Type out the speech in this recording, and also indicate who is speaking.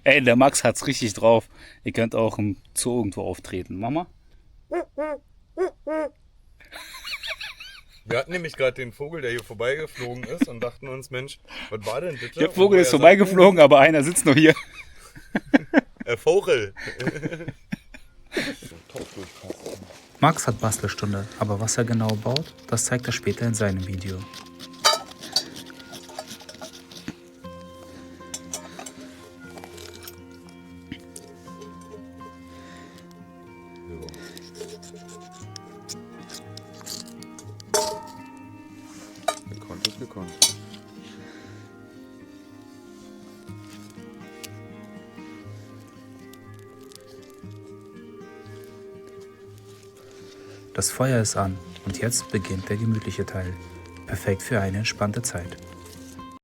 Speaker 1: Ey, der Max hat's richtig drauf. Ihr könnt auch im Zoo irgendwo auftreten. Mama?
Speaker 2: Wir hatten nämlich gerade den Vogel, der hier vorbeigeflogen ist und dachten uns, Mensch, was war denn
Speaker 1: Der
Speaker 2: bitte? Und wo
Speaker 1: Vogel ist
Speaker 2: er sagt,
Speaker 1: vorbeigeflogen, aber einer sitzt noch hier.
Speaker 2: Vogel.
Speaker 1: Max hat Bastelstunde, aber was er genau baut, das zeigt er später in seinem Video.
Speaker 2: Gekonnt ist gekonnt.
Speaker 1: Das Feuer ist an und jetzt beginnt der gemütliche Teil. Perfekt für eine entspannte Zeit.